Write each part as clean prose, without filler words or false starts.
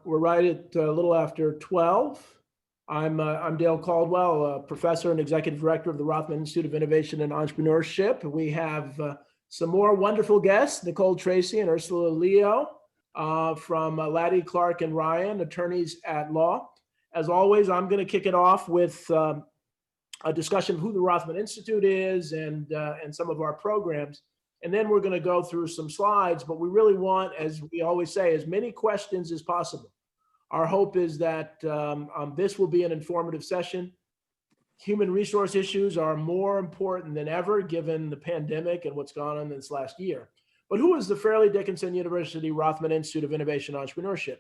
We're right at a little after 12. I'm Dale Caldwell, a professor and executive director of the Rothman Institute of Innovation and Entrepreneurship. We have some more wonderful guests, Nicole Tracy and Ursula H from Laddy, Clark, and Ryan, attorneys at law. As always, I'm going to kick it off with a discussion of who the Rothman Institute is and some of our programs. And then we're going to go through some slides, but we really want, as we always say, as many questions as possible. Our hope is that this will be an informative session. Human resource issues are more important than ever, given the pandemic and what's gone on this last year. But who is the Fairleigh Dickinson University Rothman Institute of Innovation and Entrepreneurship?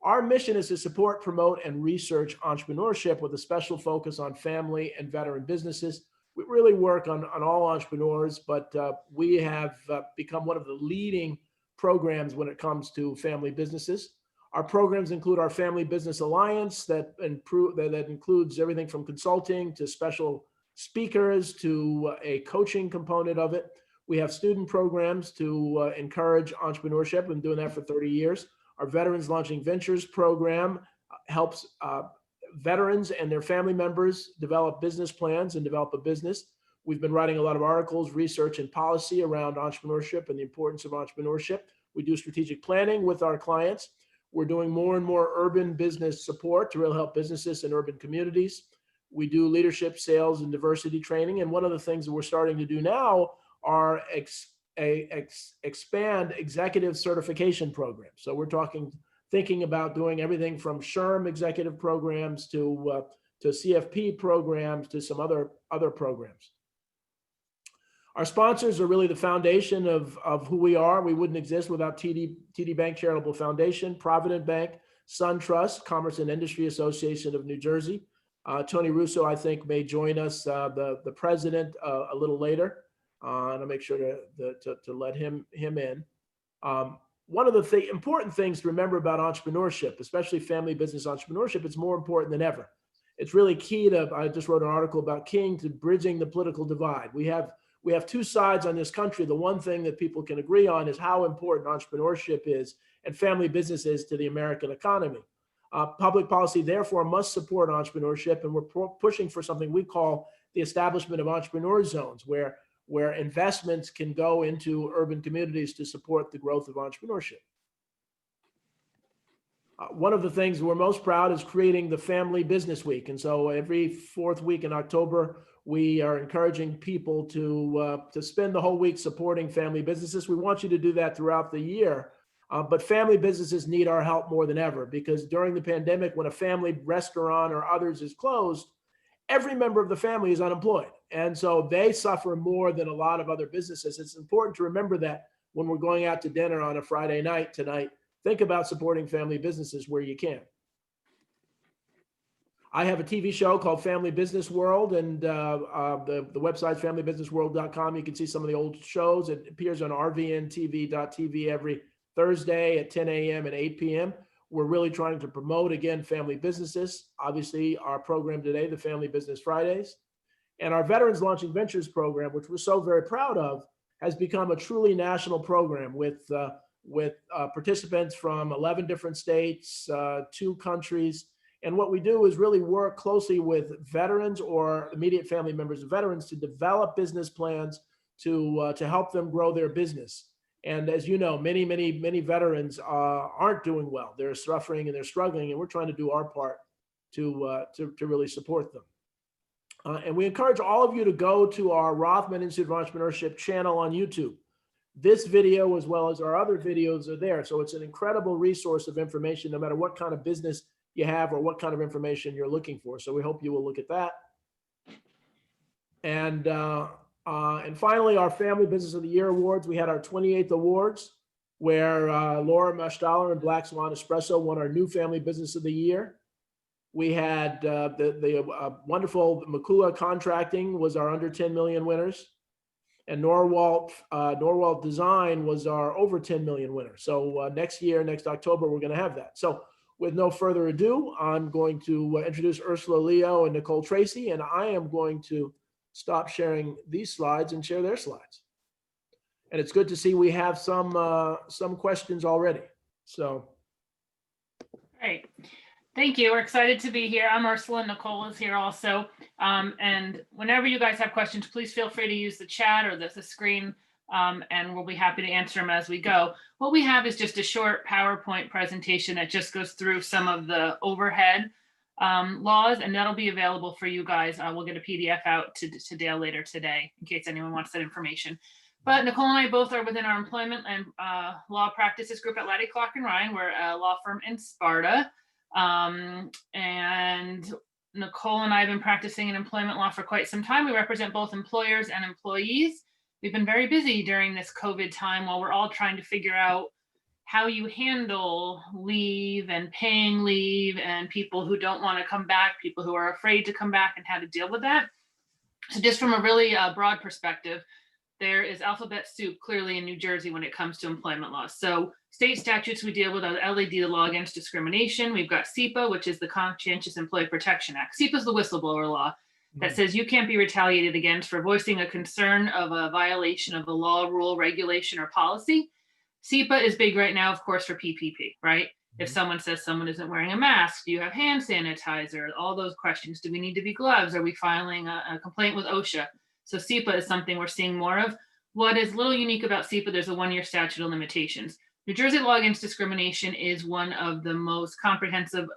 Our mission is to support, promote, and research entrepreneurship with a special focus on family and veteran businesses. We really work on all entrepreneurs, but we have become one of the leading programs when it comes to family businesses. Our programs include our Family Business Alliance that includes everything from consulting to special speakers to a coaching component of it. We have student programs to encourage entrepreneurship. We've been doing that for 30 years. Our Veterans Launching Ventures program helps veterans and their family members develop business plans and develop a business. We've been writing a lot of articles, research, and policy around entrepreneurship and the importance of entrepreneurship. We do strategic planning with our clients. We're doing more and more urban business support to really help businesses in urban communities. We do leadership, sales, and diversity training. And one of the things that we're starting to do now are expand executive certification programs. So we're thinking about doing everything from SHRM executive programs to CFP programs to some other programs. Our sponsors are really the foundation of who we are. We wouldn't exist without TD Bank Charitable Foundation, Provident Bank, SunTrust, Commerce and Industry Association of New Jersey. Tony Russo, I think, may join us, the president, a little later. And I'll make sure to let him in. One of the important things to remember about entrepreneurship, especially family business entrepreneurship, it's more important than ever. It's really key to, I just wrote an article about King, to bridging the political divide. We have two sides on this country. The one thing that people can agree on is how important entrepreneurship is and family business is to the American economy. Public policy, therefore, must support entrepreneurship, and we're pushing for something we call the establishment of entrepreneur zones, where investments can go into urban communities to support the growth of entrepreneurship. One of the things we're most proud is creating the Family Business Week. And so every fourth week in October, we are encouraging people to spend the whole week supporting family businesses. We want you to do that throughout the year. But family businesses need our help more than ever, because during the pandemic, when a family restaurant or others is closed, every member of the family is unemployed. And so they suffer more than a lot of other businesses. It's important to remember that when we're going out to dinner on a Friday night tonight, think about supporting family businesses where you can. I have a TV show called Family Business World, and the website's familybusinessworld.com. You can see some of the old shows. It appears on rvntv.tv every Thursday at 10 a.m. and 8 p.m. We're really trying to promote, again, family businesses. Obviously, our program today, the Family Business Fridays, and our Veterans Launching Ventures program, which we're so very proud of, has become a truly national program with participants from 11 different states, 2 countries. And what we do is really work closely with veterans or immediate family members of veterans to develop business plans to help them grow their business. And as you know, many veterans aren't doing well. They're suffering and they're struggling, and we're trying to do our part to really support them. And we encourage all of you to go to our Rothman Institute of Entrepreneurship channel on YouTube. This video, as well as our other videos, are there. So it's an incredible resource of information, no matter what kind of business you have or what kind of information you're looking for. So we hope you will look at that. And finally, our Family Business of the Year Awards. We had our 28th awards, where Laura Mastaller and Black Swan Espresso won our new Family Business of the Year. We had the wonderful Makula Contracting was our under 10 million winners. And Norwalt Design was our over 10 million winner. So next October, we're going to have that. So with no further ado, I'm going to introduce Ursula H and Nicole Tracy, and I am going to stop sharing these slides and share their slides. And it's good to see we have some questions already. So Great. Thank you. We're excited to be here. I'm Ursula. Nicole is here also. And whenever you guys have questions, please feel free to use the chat or the screen, and we'll be happy to answer them as we go. What we have is just a short PowerPoint presentation that just goes through some of the overhead laws, and that'll be available for you guys. We'll get a PDF out to Dale later today in case anyone wants that information. But Nicole and I both are within our employment and law practices group at Laddy, Ryan. We're a law firm in Sparta. And Nicole and I have been practicing in employment law for quite some time. We represent both employers and employees. We've been very busy during this COVID time while we're all trying to figure out how you handle leave and paying leave and people who don't want to come back, people who are afraid to come back, and how to deal with that. So just from a really broad perspective, there is alphabet soup clearly in New Jersey when it comes to employment law. So state statutes we deal with are the LAD, the Law Against Discrimination. We've got SEPA, which is the Conscientious Employee Protection Act. SEPA is the whistleblower law that says you can't be retaliated against for voicing a concern of a violation of a law, rule, regulation, or policy. SEPA is big right now, of course, for PPP, right? If someone says someone isn't wearing a mask, do you have hand sanitizer? All those questions. Do we need to be gloves? Are we filing a complaint with OSHA? So SEPA is something we're seeing more of. What is a little unique about SEPA, there's a 1-year statute of limitations. New Jersey Law Against Discrimination is one of the most comprehensive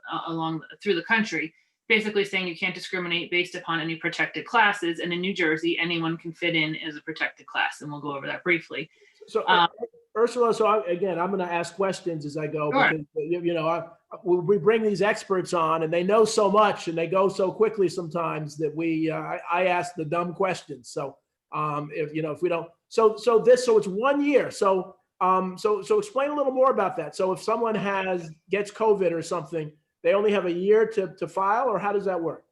through the country, basically saying you can't discriminate based upon any protected classes. And in New Jersey, anyone can fit in as a protected class. And we'll go over that briefly. So Ursula, again, I'm going to ask questions as I go, sure. Because, we bring these experts on and they know so much and they go so quickly sometimes that I ask the dumb questions. So if we don't, so it's 1 year. So explain a little more about that. So if someone gets COVID or something, they only have a year to file, or how does that work?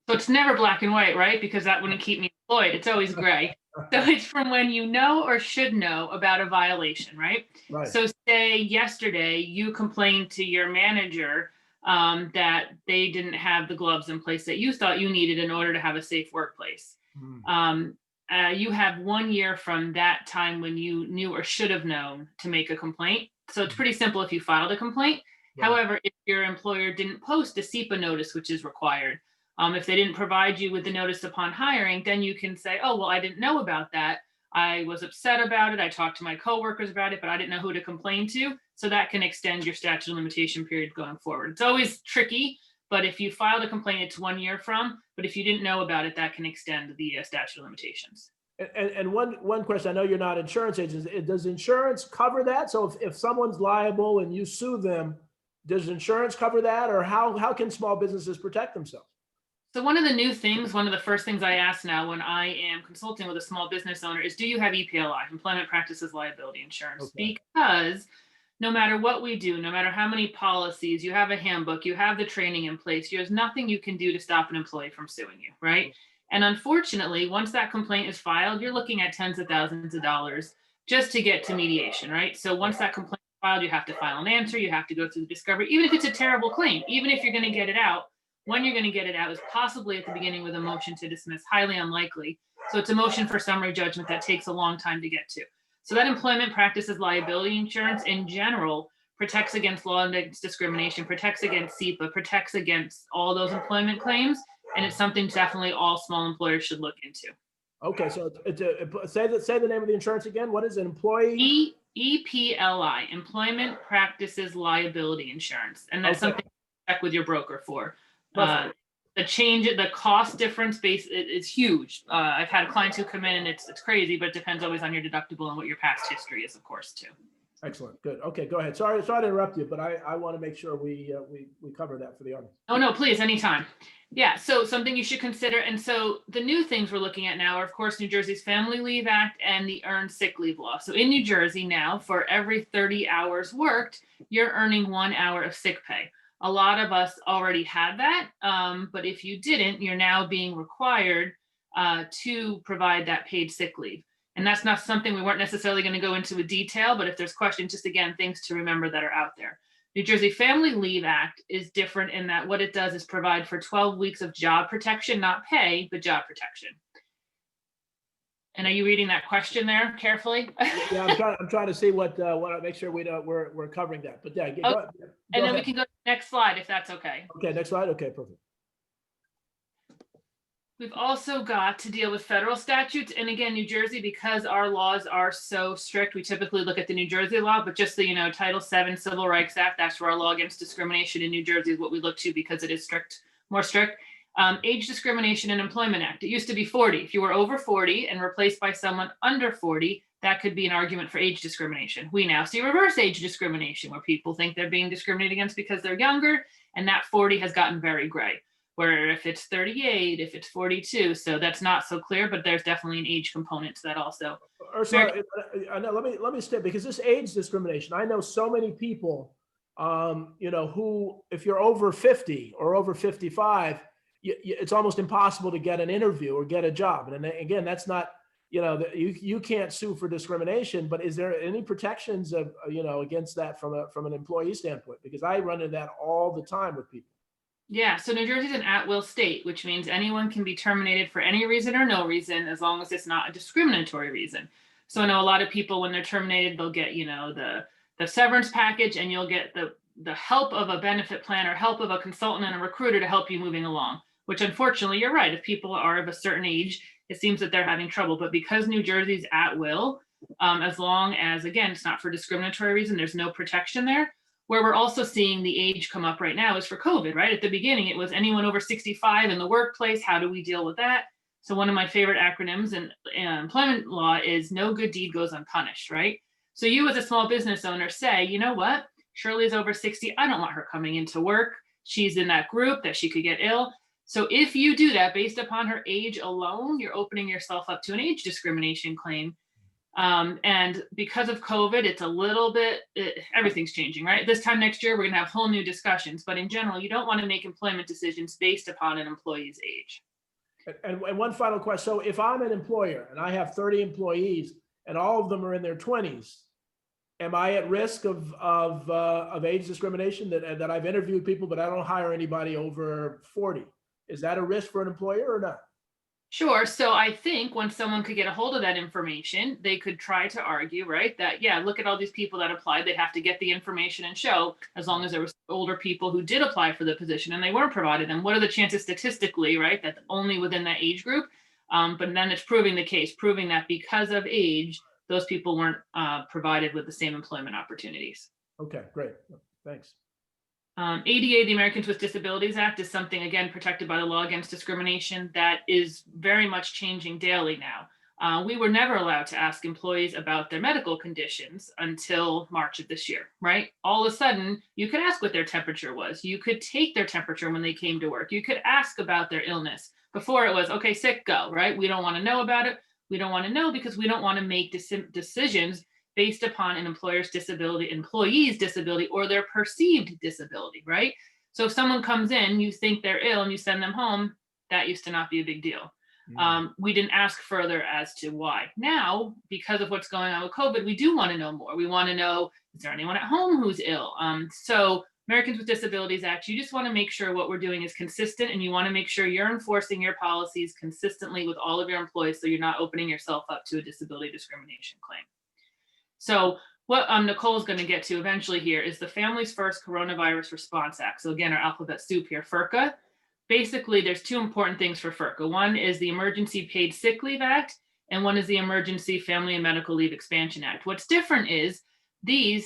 So it's never black and white, right? Because that wouldn't keep me employed. It's always gray. So it's from when you know or should know about a violation, right? Right. So say yesterday you complained to your manager that they didn't have the gloves in place that you thought you needed in order to have a safe workplace. You have 1 year from that time when you knew or should have known to make a complaint. So it's pretty simple if you filed a complaint. Yeah. However, if your employer didn't post a SEPA notice, which is required, if they didn't provide you with the notice upon hiring, then you can say, oh, well, I didn't know about that. I was upset about it. I talked to my coworkers about it, but I didn't know who to complain to. So that can extend your statute of limitation period going forward. It's always tricky, but if you filed a complaint, it's 1 year from, but if you didn't know about it, that can extend the statute of limitations. And one question, I know you're not insurance agents. Does insurance cover that? So if someone's liable and you sue them, does insurance cover that? Or how can small businesses protect themselves? So one of the new things, one of the first things I ask now when I am consulting with a small business owner is, do you have EPLI, Employment Practices Liability Insurance? Okay. Because no matter what we do, no matter how many policies, you have a handbook, you have the training in place, there's nothing you can do to stop an employee from suing you, right? Okay. And unfortunately, once that complaint is filed, you're looking at tens of thousands of dollars just to get to mediation, right? So once that complaint is filed, you have to file an answer, you have to go through the discovery, even if it's a terrible claim, even if you're going to get it out. When you're going to get it out is possibly at the beginning with a motion to dismiss, highly unlikely. So it's a motion for summary judgment that takes a long time to get to. So that employment practices liability insurance in general protects against law against discrimination, protects against SEPA, protects against all those employment claims. And it's something definitely all small employers should look into. Okay, so say the name of the insurance again. What is it? Employee? EPLI, Employment Practices Liability Insurance. And that's something to check with your broker for. The cost difference is huge. I've had clients who come in and it's crazy, but it depends always on your deductible and what your past history is, of course, too. Excellent. Good. Okay, go ahead. Sorry to interrupt you, but I want to make sure we cover that for the audience. Oh, no, please, anytime. Yeah, so something you should consider. And so the new things we're looking at now are, of course, New Jersey's Family Leave Act and the Earned Sick Leave Law. So in New Jersey now, for every 30 hours worked, you're earning 1 hour of sick pay. A lot of us already had that, but if you didn't, you're now being required to provide that paid sick leave. And that's not something we weren't necessarily going to go into with detail, but if there's questions, just again, things to remember that are out there. New Jersey Family Leave Act is different in that what it does is provide for 12 weeks of job protection, not pay, but job protection. And are you reading that question there carefully? Yeah, I'm trying to see what make sure we're covering that. But yeah, Oh, go and then ahead. we can go to the next slide if that's okay. Okay, next slide. Okay, perfect. We've also got to deal with federal statutes. And again, New Jersey, because our laws are so strict, we typically look at the New Jersey law, but just so you know, Title VII Civil Rights Act, that's where our law against discrimination in New Jersey is what we look to because it is strict, more strict. Age Discrimination and Employment Act. It used to be 40. If you were over 40 and replaced by someone under 40, that could be an argument for age discrimination. We now see reverse age discrimination where people think they're being discriminated against because they're younger, and that 40 has gotten very gray. Where if it's 38, if it's 42, so that's not so clear, but there's definitely an age component to that also. Ursula, let me step, because this age discrimination, I know so many people, who, if you're over 50 or over 55, it's almost impossible to get an interview or get a job. And again, that's not, you can't sue for discrimination, but is there any protections of, against that from an employee standpoint? Because I run into that all the time with people. Yeah, so New Jersey is an at-will state, which means anyone can be terminated for any reason or no reason, as long as it's not a discriminatory reason. So I know a lot of people, when they're terminated, they'll get, the severance package, and you'll get the help of a benefit plan or help of a consultant and a recruiter to help you moving along, which unfortunately, you're right. If people are of a certain age, it seems that they're having trouble. But because New Jersey's at will, as long as, again, it's not for discriminatory reason, there's no protection there. Where we're also seeing the age come up right now is for COVID, right? At the beginning, it was anyone over 65 in the workplace. How do we deal with that? So one of my favorite acronyms in employment law is no good deed goes unpunished, right? So you as a small business owner say, you know what? Shirley's over 60. I don't want her coming into work. She's in that group that she could get ill. So if you do that based upon her age alone, you're opening yourself up to an age discrimination claim. And because of COVID, it's a little bit, everything's changing, right? This time next year, we're going to have whole new discussions. But in general, you don't want to make employment decisions based upon an employee's age. And one final question. So if I'm an employer and I have 30 employees and all of them are in their 20s, am I at risk of age discrimination that I've interviewed people, but I don't hire anybody over 40? Is that a risk for an employer or not? Sure. So I think when someone could get a hold of that information, they could try to argue, right, that, yeah, look at all these people that applied. They'd have to get the information and show, as long as there was older people who did apply for the position and they weren't provided. And what are the chances statistically, right, that only within that age group? But then it's proving the case, proving that because of age, those people weren't provided with the same employment opportunities. Okay, great. Thanks. ADA, the Americans with Disabilities Act, is something, again, protected by the law against discrimination that is very much changing daily now. We were never allowed to ask employees about their medical conditions until March of this year, right? All of a sudden, you could ask what their temperature was. You could take their temperature when they came to work. You could ask about their illness. Before it was, okay, sick, go, right? We don't want to know about it. We don't want to know because we don't want to make decisions based upon an employee's disability or their perceived disability, right? So if someone comes in, you think they're ill and you send them home, that used to not be a big deal. We didn't ask further as to why. Now, because of what's going on with COVID, we do want to know more. We want to know, is there anyone at home who's ill? So Americans with Disabilities Act, you just want to make sure what we're doing is consistent, and you want to make sure you're enforcing your policies consistently with all of your employees so you're not opening yourself up to a disability discrimination claim. So what Nicole is going to get to eventually here is the Families First Coronavirus Response Act. So again, our alphabet soup here, FERCA. Basically, there's two important things for FERCA. One is the Emergency Paid Sick Leave Act, and one is the Emergency Family and Medical Leave Expansion Act. What's different is the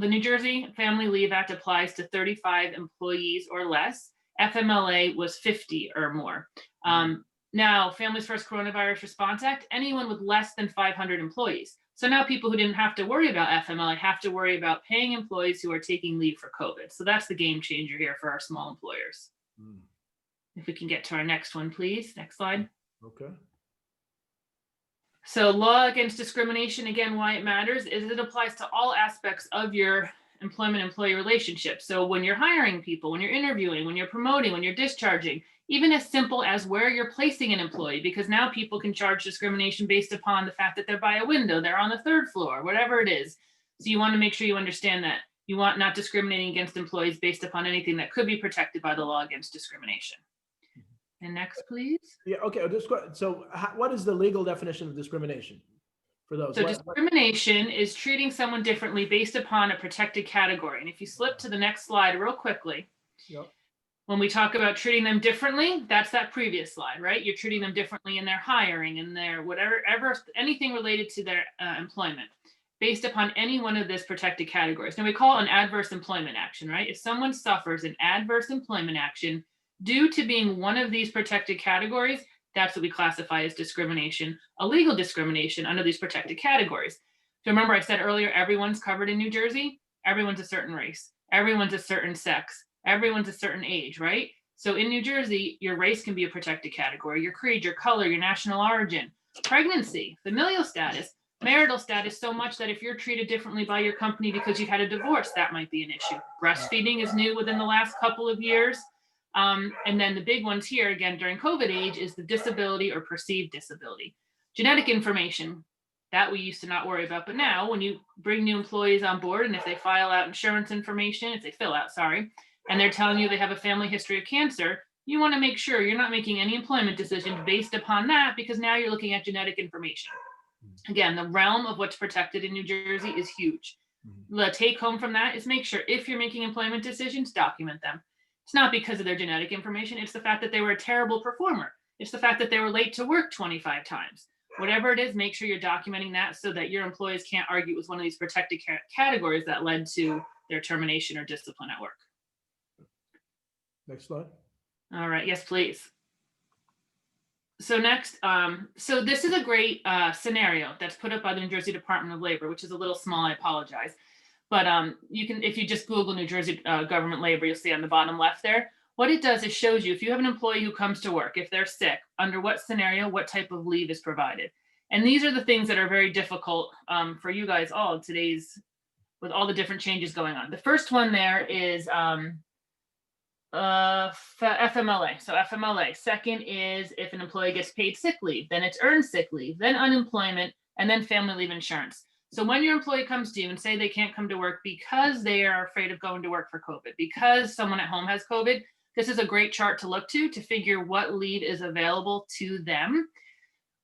New Jersey Family Leave Act applies to 35 employees or less. FMLA was 50 or more. Now, Families First Coronavirus Response Act, anyone with less than 500 employees. So now people who didn't have to worry about FMLA have to worry about paying employees who are taking leave for COVID. So that's the game changer here for our small employers. If we can get to our next one, please. Next slide. Okay. So law against discrimination, again, why it matters is it applies to all aspects of your employment-employee relationship. So when you're hiring people, when you're interviewing, when you're promoting, when you're discharging, even as simple as where you're placing an employee, because now people can charge discrimination based upon the fact that they're by a window, they're on the third floor, whatever it is. So you want to make sure you understand that. You want not discriminating against employees based upon anything that could be protected by the law against discrimination. And next, please. Yeah, okay, so what is the legal definition of discrimination for those? So discrimination is treating someone differently based upon a protected category. And if you slip to the next slide real quickly, Yep. when we talk about treating them differently, that's that previous slide, right? You're treating them differently in their hiring, in their whatever, anything related to their employment, based upon any one of this protected categories. Now we call it an adverse employment action, right? If someone suffers an adverse employment action due to being one of these protected categories, that's what we classify as discrimination, a legal discrimination under these protected categories. So remember I said earlier, everyone's covered in New Jersey, everyone's a certain race, everyone's a certain sex, everyone's a certain age, right? So in New Jersey, your race can be a protected category, your creed, your color, your national origin, pregnancy, familial status, marital status, so much that if you're treated differently by your company because you've had a divorce, that might be an issue. Breastfeeding is new within the last couple of years. And then the big ones here, again, during COVID age, is the disability or perceived disability. Genetic information, that we used to not worry about. But now when you bring new employees on board, and if they file out insurance information, if they fill out, sorry, and they're telling you they have a family history of cancer, you want to make sure you're not making any employment decisions based upon that, because now you're looking at genetic information. Again, the realm of what's protected in New Jersey is huge. The take home from that is make sure if you're making employment decisions, document them. It's not because of their genetic information. It's the fact that they were a terrible performer. It's the fact that they were late to work 25 times. Whatever it is, make sure you're documenting that so that your employees can't argue it was one of these protected categories that led to their termination or discipline at work. Next slide. All right. Yes, please. So next, so this is a great scenario that's put up by the New Jersey Department of Labor, which is a little small, I apologize. But you can, if you just Google New Jersey government labor, you'll see on the bottom left there. What it does is shows you if you have an employee who comes to work, if they're sick, under what scenario, what type of leave is provided. And these are the things that are very difficult for you guys all today's, with all the different changes going on. The first one there is FMLA. So FMLA. Second is if an employee gets paid sick leave, then it's earned sick leave, then unemployment, and then family leave insurance. So when your employee comes to you and say they can't come to work because they are afraid of going to work for COVID, because someone at home has COVID, this is a great chart to look to figure what leave is available to them.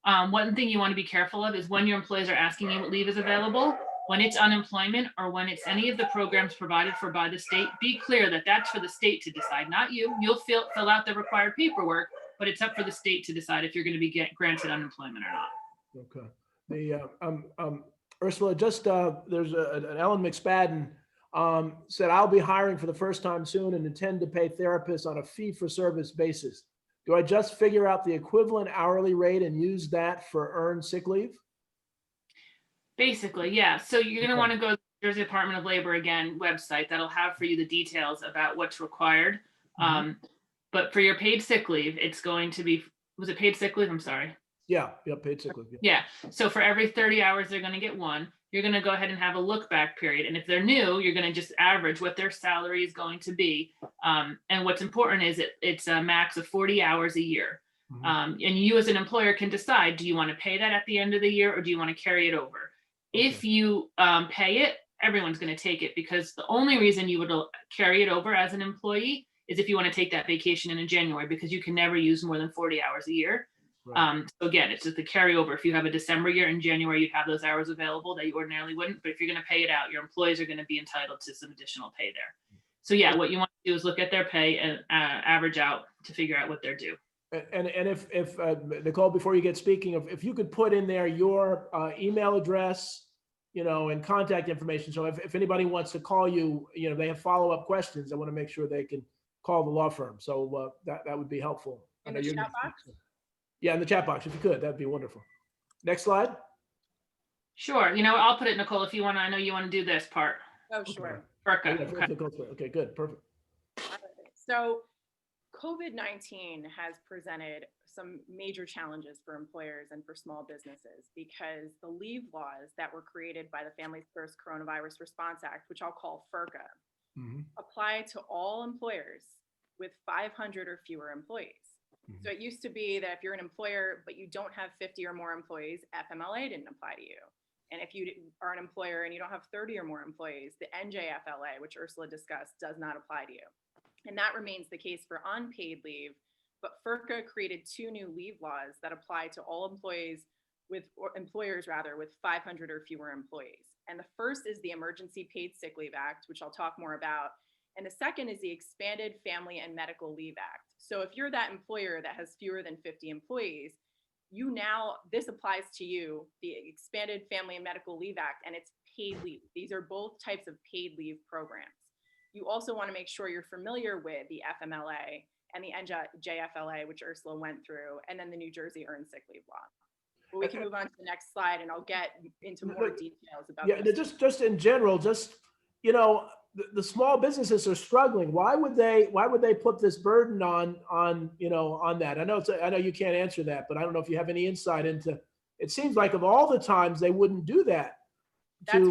One thing you want to be careful of is when your employees are asking you what leave is available, when it's unemployment or when it's any of the programs provided for by the state, be clear that that's for the state to decide, not you. You'll fill out the required paperwork, but it's up for the state to decide if you're going to be granted unemployment or not. Okay. The Ursula, just there's an Ellen McSpadden said, I'll be hiring for the first time soon and intend to pay therapists on a fee-for-service basis. Do I just figure out the equivalent hourly rate and use that for earned sick leave? Basically, yeah. So you're going to want to go to the Jersey Department of Labor again website that'll have for you the details about what's required. But for your paid sick leave, it's going to be, was it paid sick leave? I'm sorry. Yeah, paid sick leave. Yeah. So for every 30 hours, they're going to get one. You're going to go ahead and have a look back period. And if they're new, you're going to just average what their salary is going to be. And what's important is it's a max of 40 hours a year. And you as an employer can decide, do you want to pay that at the end of the year or do you want to carry it over? Okay. If you pay it, everyone's going to take it, because the only reason you would carry it over as an employee is if you want to take that vacation in January, because you can never use more than 40 hours a year. Right. So again, it's just the carryover. If you have a December year, in January, you'd have those hours available that you ordinarily wouldn't. But if you're going to pay it out, your employees are going to be entitled to some additional pay there. So yeah, what you want to do is look at their pay and average out to figure out what they're due. And if Nicole, before you get speaking, if you could put in there your email address, and contact information. So if anybody wants to call you, they have follow-up questions, I want to make sure they can call the law firm. So that would be helpful. In the chat box? Yeah, in the chat box, if you could, that'd be wonderful. Next slide. Sure. I'll put it, Nicole, if you want to. I know you want to do this part. Oh, sure. Okay. Okay, good. Perfect. So COVID-19 has presented some major challenges for employers and for small businesses, because the leave laws that were created by the Families First Coronavirus Response Act, which I'll call FERCA, apply to all employers with 500 or fewer employees. So it used to be that if you're an employer, but you don't have 50 or more employees, FMLA didn't apply to you. And if you are an employer and you don't have 30 or more employees, the NJFLA, which Ursula discussed, does not apply to you. And that remains the case for unpaid leave, but FERCA created 2 new leave laws that apply to all employers with 500 or fewer employees. And the first is the Emergency Paid Sick Leave Act, which I'll talk more about. And the second is the Expanded Family and Medical Leave Act. So if you're that employer that has fewer than 50 employees, this applies to you, the Expanded Family and Medical Leave Act, and it's paid leave. These are both types of paid leave programs. You also want to make sure you're familiar with the FMLA and the NJFLA, which Ursula went through, and then the New Jersey Earned Sick Leave Law. But we can move on to the next slide, and I'll get into more details about. Yeah, just in general, the small businesses are struggling. Why would they put this burden on that? I know you can't answer that, but I don't know if you have any insight into. It seems like of all the times they wouldn't do that. That's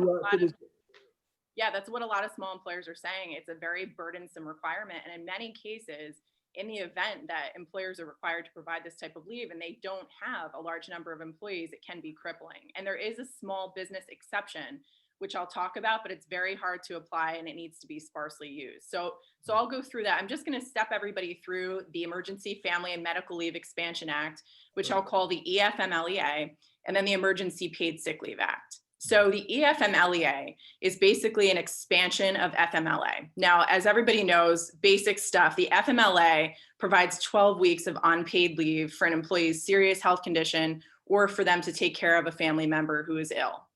what a lot of small employers are saying. It's a very burdensome requirement, and in many cases, in the event that employers are required to provide this type of leave and they don't have a large number of employees, it can be crippling. And there is a small business exception, which I'll talk about, but it's very hard to apply and it needs to be sparsely used. So I'll go through that. I'm just going to step everybody through the Emergency Family and Medical Leave Expansion Act, which I'll call the EFMLEA, and then the Emergency Paid Sick Leave Act. So the EFMLEA is basically an expansion of FMLA. Now, as everybody knows, basic stuff, the FMLA provides 12 weeks of unpaid leave for an employee's serious health condition or for them to take care of a family member who is ill.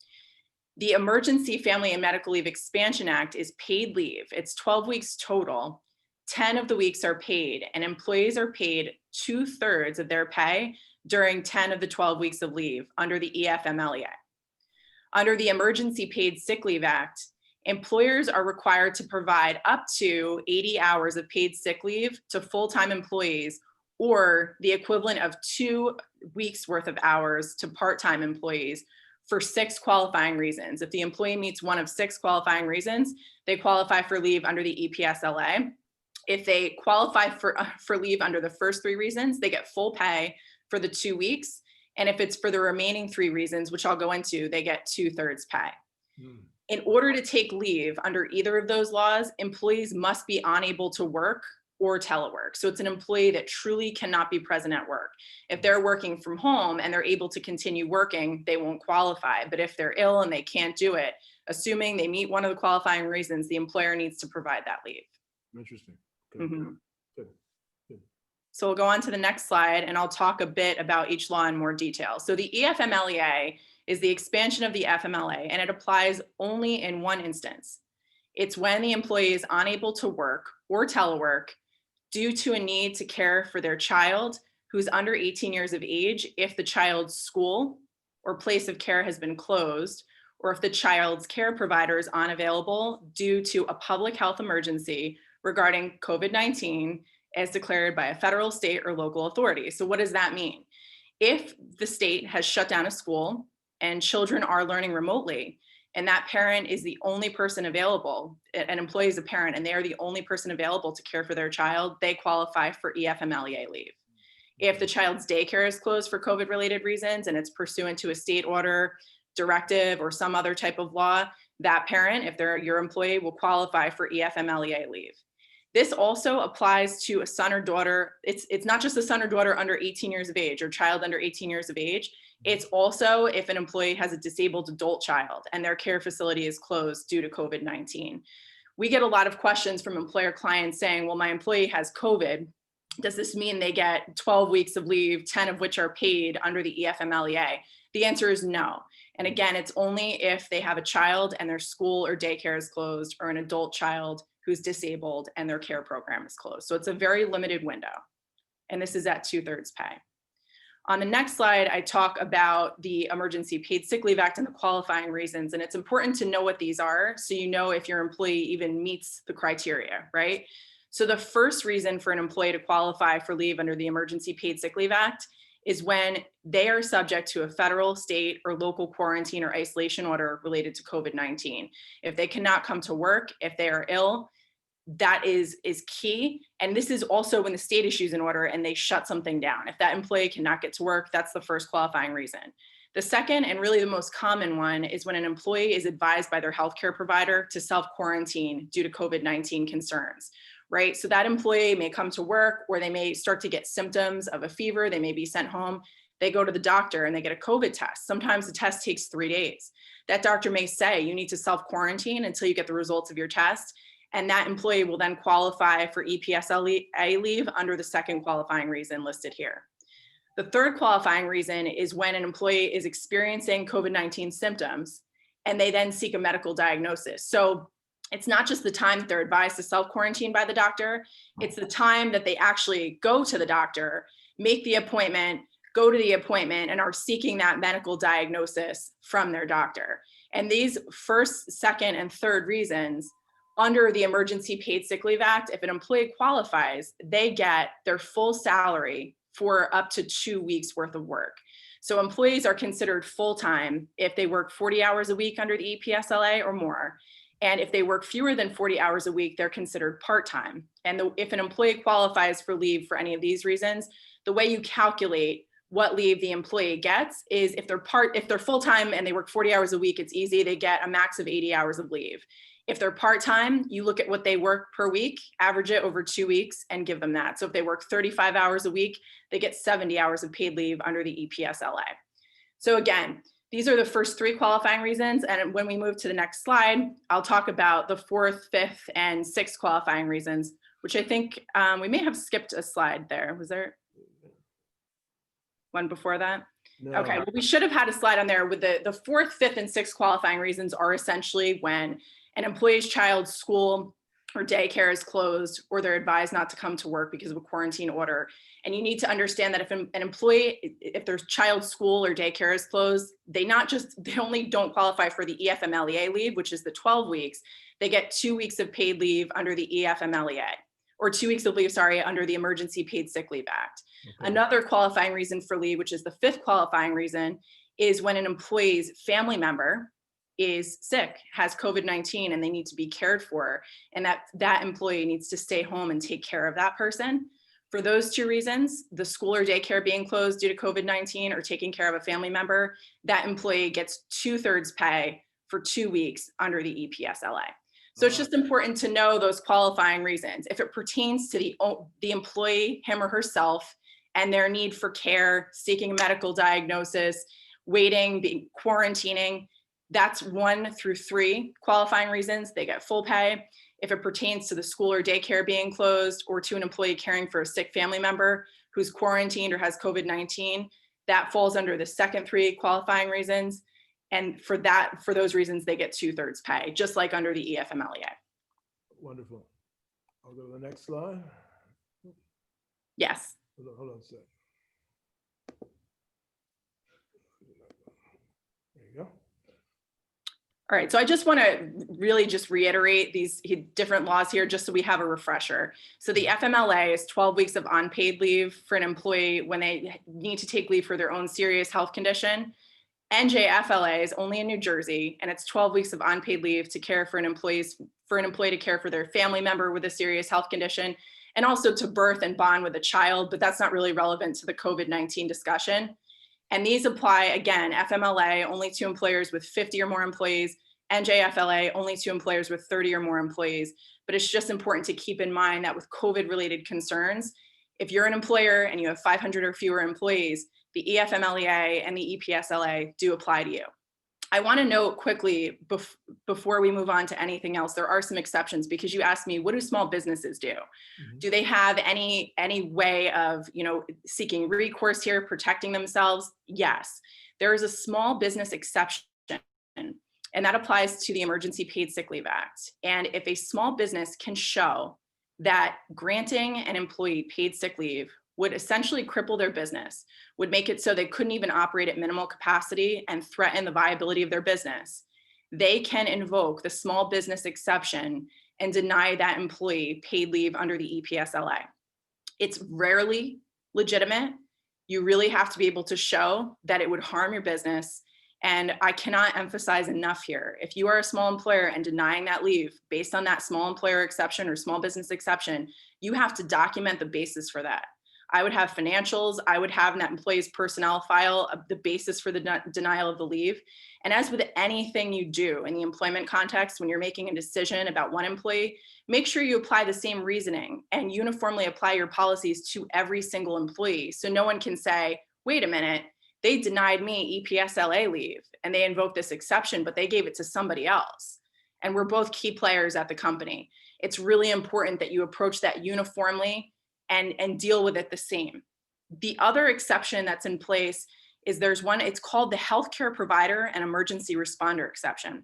The Emergency Family and Medical Leave Expansion Act is paid leave. It's 12 weeks total. 10 of the weeks are paid, and employees are paid 2/3 of their pay during 10 of the 12 weeks of leave under the EFMLEA. Under the Emergency Paid Sick Leave Act, employers are required to provide up to 80 hours of paid sick leave to full-time employees, or the equivalent of 2 weeks worth of hours to part-time employees for 6 qualifying reasons. If the employee meets one of 6 qualifying reasons, they qualify for leave under the EPSLA. If they qualify for leave under the first 3 reasons, they get full pay for the 2 weeks. And if it's for the remaining 3 reasons, which I'll go into, they get 2/3 pay. In order to take leave under either of those laws, employees must be unable to work or telework. So it's an employee that truly cannot be present at work. If they're working from home and they're able to continue working, they won't qualify. But if they're ill and they can't do it, assuming they meet one of the qualifying reasons, the employer needs to provide that leave. Interesting. Okay. Good. So we'll go on to the next slide and I'll talk a bit about each law in more detail. So the EFMLEA is the expansion of the FMLA, and it applies only in one instance. It's when the employee is unable to work or telework due to a need to care for their child who's under 18 years of age if the child's school or place of care has been closed, or if the child's care provider is unavailable due to a public health emergency regarding COVID-19 as declared by a federal, state, or local authority. So what does that mean? If the state has shut down a school and children are learning remotely, and that parent is the only person available, an employee is a parent, and they are the only person available to care for their child, they qualify for EFMLEA leave. If the child's daycare is closed for COVID-related reasons and it's pursuant to a state order, directive, or some other type of law, that parent, if they're your employee, will qualify for EFMLEA leave. This also applies to a son or daughter. It's not just a son or daughter under 18 years of age or child under 18 years of age. It's also if an employee has a disabled adult child and their care facility is closed due to COVID-19. We get a lot of questions from employer clients saying, well, my employee has COVID. Does this mean they get 12 weeks of leave, 10 of which are paid under the EFMLEA? The answer is no. And again, it's only if they have a child and their school or daycare is closed, or an adult child who's disabled and their care program is closed. So it's a very limited window. And this is at 2/3 pay. On the next slide, I talk about the Emergency Paid Sick Leave Act and the qualifying reasons. And it's important to know what these are so you know if your employee even meets the criteria, right? So the first reason for an employee to qualify for leave under the Emergency Paid Sick Leave Act is when they are subject to a federal, state, or local quarantine or isolation order related to COVID-19. If they cannot come to work, if they are ill, that is key. And this is also when the state issues an order and they shut something down. If that employee cannot get to work, that's the first qualifying reason. The second, and really the most common one, is when an employee is advised by their healthcare provider to self-quarantine due to COVID-19 concerns. right? So that employee may come to work, or they may start to get symptoms of a fever. They may be sent home. They go to the doctor and they get a COVID test. Sometimes the test takes 3 days. That doctor may say you need to self-quarantine until you get the results of your test. And that employee will then qualify for EPSLA leave under the second qualifying reason listed here. The third qualifying reason is when an employee is experiencing COVID-19 symptoms and they then seek a medical diagnosis. So it's not just the time that they're advised to self-quarantine by the doctor, it's the time that they actually go to the doctor, make the appointment, go to the appointment, and are seeking that medical diagnosis from their doctor. And these first, second, and third reasons, under the Emergency Paid Sick Leave Act, if an employee qualifies, they get their full salary for up to 2 weeks worth of work. So employees are considered full-time if they work 40 hours a week under the EPSLA or more. And if they work fewer than 40 hours a week, they're considered part-time. And if an employee qualifies for leave for any of these reasons, the way you calculate what leave the employee gets is if they're full-time and they work 40 hours a week, it's easy. They get a max of 80 hours of leave. If they're part-time, you look at what they work per week, average it over 2 weeks, and give them that. So if they work 35 hours a week, they get 70 hours of paid leave under the EPSLA. So again, these are the first 3 qualifying reasons. And when we move to the next slide, I'll talk about the 4th, 5th, and 6th qualifying reasons, which I think we may have skipped a slide there. Was there one before that? No. Okay, well, we should have had a slide on there with the 4th, 5th, and 6th qualifying reasons are essentially when an employee's child's school or daycare is closed, or they're advised not to come to work because of a quarantine order. And you need to understand that if an employee, if their child's school or daycare is closed, they only don't qualify for the EFMLEA leave, which is the 12 weeks. They get 2 weeks of paid leave under the EFMLEA, or 2 weeks of leave, under the Emergency Paid Sick Leave Act. Okay. Another qualifying reason for leave, which is the 5th qualifying reason, is when an employee's family member is sick, has COVID-19, and they need to be cared for, and that employee needs to stay home and take care of that person. For those 2 reasons, the school or daycare being closed due to COVID-19 or taking care of a family member, that employee gets 2/3 pay for 2 weeks under the EPSLA. So it's just important to know those qualifying reasons. If it pertains to the employee, him or herself, and their need for care, seeking a medical diagnosis, waiting, quarantining, that's 1 through 3 qualifying reasons. They get full pay. If it pertains to the school or daycare being closed, or to an employee caring for a sick family member who's quarantined or has COVID-19, that falls under the second 3 qualifying reasons. And for those reasons, they get 2/3 pay, just like under the EFMLEA. Wonderful. I'll go to the next slide. Yes. Hold on a sec. There you go. All right, so I just want to really just reiterate these different laws here, just so we have a refresher. So the FMLA is 12 weeks of unpaid leave for an employee when they need to take leave for their own serious health condition. NJFLA is only in New Jersey, and it's 12 weeks of unpaid leave to care for an employee to care for their family member with a serious health condition, and also to birth and bond with a child, but that's not really relevant to the COVID-19 discussion. And these apply, again, FMLA only to employers with 50 or more employees, NJFLA only to employers with 30 or more employees. But it's just important to keep in mind that with COVID-related concerns, if you're an employer and you have 500 or fewer employees, the EFMLEA and the EPSLA do apply to you. I want to note quickly before we move on to anything else, there are some exceptions, because you asked me, what do small businesses do? Mm-hmm. Do they have any way of, seeking recourse here, protecting themselves? Yes, there is a small business exception, and that applies to the Emergency Paid Sick Leave Act. And if a small business can show that granting an employee paid sick leave would essentially cripple their business, would make it so they couldn't even operate at minimal capacity and threaten the viability of their business, they can invoke the small business exception and deny that employee paid leave under the EPSLA. It's rarely legitimate. You really have to be able to show that it would harm your business. And I cannot emphasize enough here, if you are a small employer and denying that leave based on that small employer exception or small business exception, you have to document the basis for that. I would have financials. I would have in that employee's personnel file the basis for the denial of the leave. And as with anything you do in the employment context, when you're making a decision about one employee, make sure you apply the same reasoning and uniformly apply your policies to every single employee. So no one can say, wait a minute, they denied me EPSLA leave and they invoked this exception, but they gave it to somebody else. And we're both key players at the company. It's really important that you approach that uniformly and deal with it the same. The other exception that's in place is there's one, it's called the healthcare provider and emergency responder exception.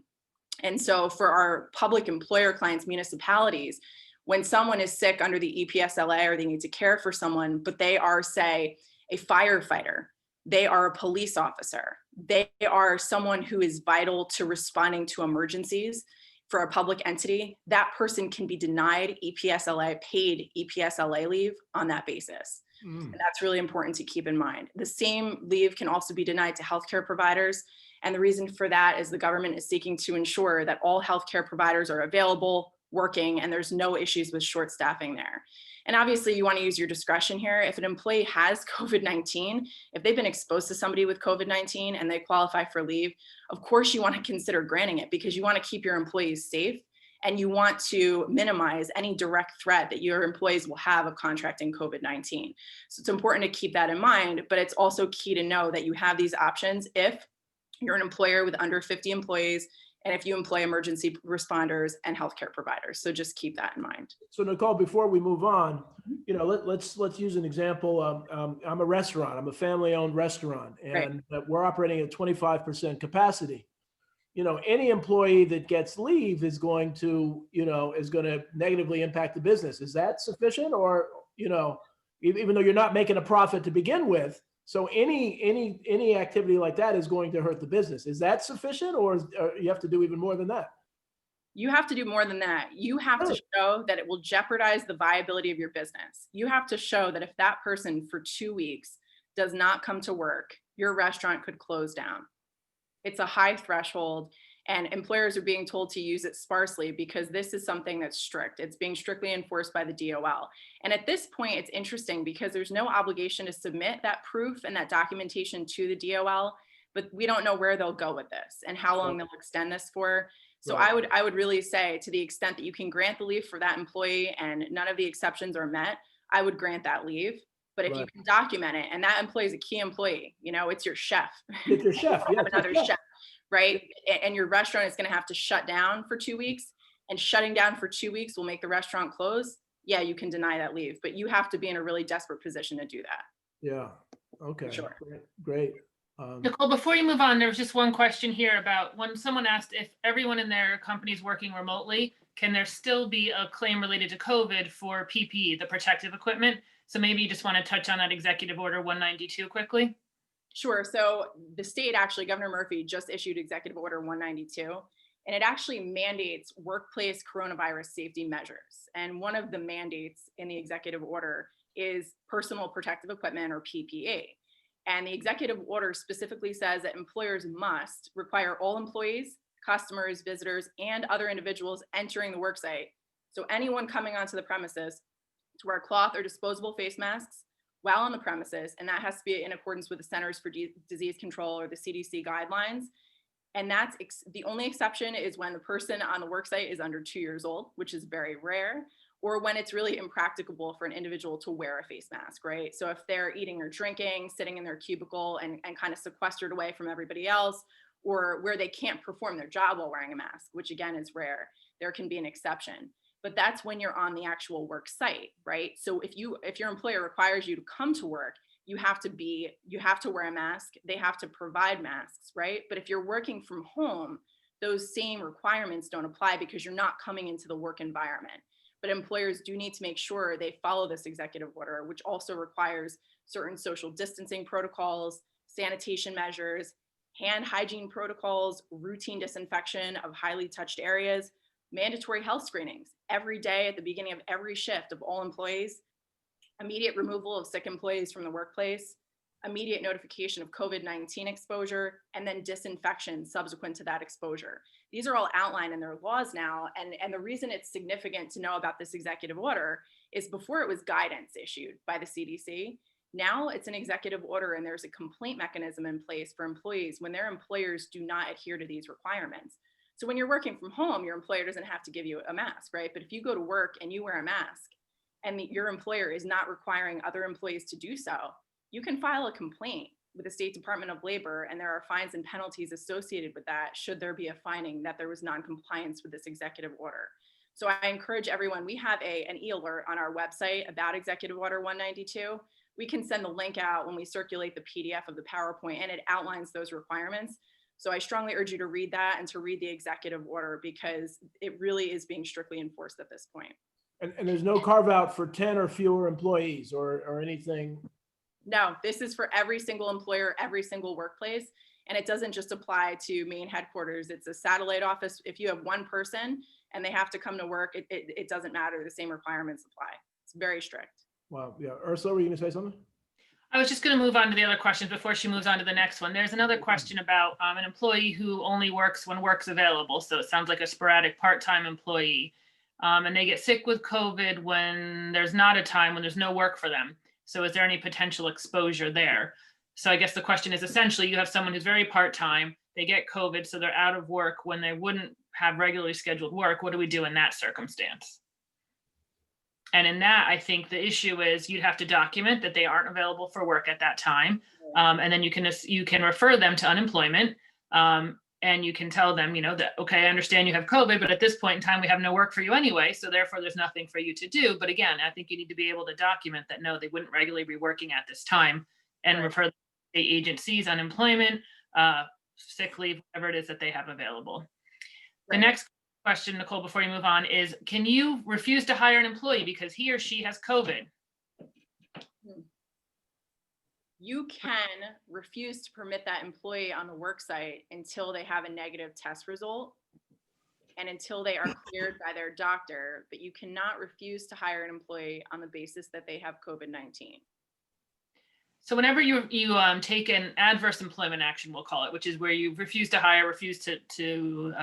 And so for our public employer clients, municipalities, when someone is sick under the EPSLA or they need to care for someone, but they are, say, a firefighter, they are a police officer, they are someone who is vital to responding to emergencies for a public entity, that person can be denied paid EPSLA leave on that basis. And that's really important to keep in mind. The same leave can also be denied to healthcare providers. And the reason for that is the government is seeking to ensure that all healthcare providers are available, working, and there's no issues with short staffing there. And obviously you want to use your discretion here. If an employee has COVID-19, if they've been exposed to somebody with COVID-19 and they qualify for leave, of course you want to consider granting it because you want to keep your employees safe and you want to minimize any direct threat that your employees will have of contracting COVID-19. So it's important to keep that in mind, but it's also key to know that you have these options if you're an employer with under 50 employees and if you employ emergency responders and healthcare providers. So just keep that in mind. So Nicole, before we move on, let's use an example. I'm a restaurant. I'm a family-owned restaurant, and we're operating at 25% capacity. Any employee that gets leave is going to negatively impact the business. Is that sufficient, or even though you're not making a profit to begin with? So any activity like that is going to hurt the business. Is that sufficient, or you have to do even more than that? You have to do more than that. You have to show that it will jeopardize the viability of your business. You have to show that if that person for 2 weeks does not come to work, your restaurant could close down. It's a high threshold, and employers are being told to use it sparsely because this is something that's strict. It's being strictly enforced by the DOL. And at this point, it's interesting because there's no obligation to submit that proof and that documentation to the DOL, but we don't know where they'll go with this and how long they'll extend this for. So I would really say, to the extent that you can grant the leave for that employee and none of the exceptions are met, I would grant that leave. But if you can document it, and that employee is a key employee, it's your chef. It's your chef. You have another chef, right? And your restaurant is going to have to shut down for 2 weeks, and shutting down for 2 weeks will make the restaurant close. Yeah, you can deny that leave, but you have to be in a really desperate position to do that. Yeah. Okay. Sure. Great. Nicole, before you move on, there was just one question here about when someone asked if everyone in their company is working remotely, can there still be a claim related to COVID for PPE, the protective equipment? So maybe you just want to touch on that Executive Order 192 quickly. Sure. So the state, actually, Governor Murphy just issued Executive Order 192, and it actually mandates workplace coronavirus safety measures. And one of the mandates in the executive order is personal protective equipment, or PPE. And the executive order specifically says that employers must require all employees, customers, visitors, and other individuals entering the worksite, so anyone coming onto the premises, to wear cloth or disposable face masks while on the premises, and that has to be in accordance with the Centers for Disease Control, or the CDC guidelines. And that's the only exception is when the person on the worksite is under 2 years old, which is very rare, or when it's really impracticable for an individual to wear a face mask, right? So if they're eating or drinking, sitting in their cubicle and kind of sequestered away from everybody else, or where they can't perform their job while wearing a mask, which again is rare, there can be an exception. But that's when you're on the actual work site, right? So if your employer requires you to come to work, you have to wear a mask. They have to provide masks, right? But if you're working from home, those same requirements don't apply because you're not coming into the work environment. But employers do need to make sure they follow this executive order, which also requires certain social distancing protocols, sanitation measures, hand hygiene protocols, routine disinfection of highly touched areas, mandatory health screenings every day at the beginning of every shift of all employees, immediate removal of sick employees from the workplace, immediate notification of COVID-19 exposure, and then disinfection subsequent to that exposure. These are all outlined in their laws now. And the reason it's significant to know about this executive order is before it was guidance issued by the CDC. Now it's an executive order, and there's a complaint mechanism in place for employees when their employers do not adhere to these requirements. So when you're working from home, your employer doesn't have to give you a mask, right? But if you go to work and you wear a mask and your employer is not requiring other employees to do so, you can file a complaint with the State Department of Labor, and there are fines and penalties associated with that should there be a finding that there was non-compliance with this executive order. So I encourage everyone, we have an e-alert on our website about Executive Order 192. We can send the link out when we circulate the PDF of the PowerPoint, and it outlines those requirements. So I strongly urge you to read that and to read the executive order, because it really is being strictly enforced at this point. And there's no carve out for 10 or fewer employees or anything? No, this is for every single employer, every single workplace. And it doesn't just apply to main headquarters. It's a satellite office. If you have one person and they have to come to work, it doesn't matter. The same requirements apply. It's very strict. Wow. Yeah. Ursula, were you going to say something? I was just going to move on to the other questions before she moves on to the next one. There's another question about an employee who only works when work's available. So it sounds like a sporadic part-time employee. And they get sick with COVID when there's not a time when there's no work for them. So is there any potential exposure there? So I guess the question is, essentially you have someone who's very part-time, they get COVID, so they're out of work when they wouldn't have regularly scheduled work. What do we do in that circumstance? And in that, I think the issue is you'd have to document that they aren't available for work at that time. And then you can refer them to unemployment. And you can tell them, that, okay, I understand you have COVID, but at this point in time, we have no work for you anyway. So therefore there's nothing for you to do. But again, I think you need to be able to document that, no, they wouldn't regularly be working at this time, and Right. refer the agencies, unemployment, sick leave, whatever it is that they have available. Right. The next question, Nicole, before you move on, is can you refuse to hire an employee because he or she has COVID? You can refuse to permit that employee on the work site until they have a negative test result and until they are cleared by their doctor, but you cannot refuse to hire an employee on the basis that they have COVID-19. So whenever you take an adverse employment action, we'll call it, which is where you refuse to hire, refuse to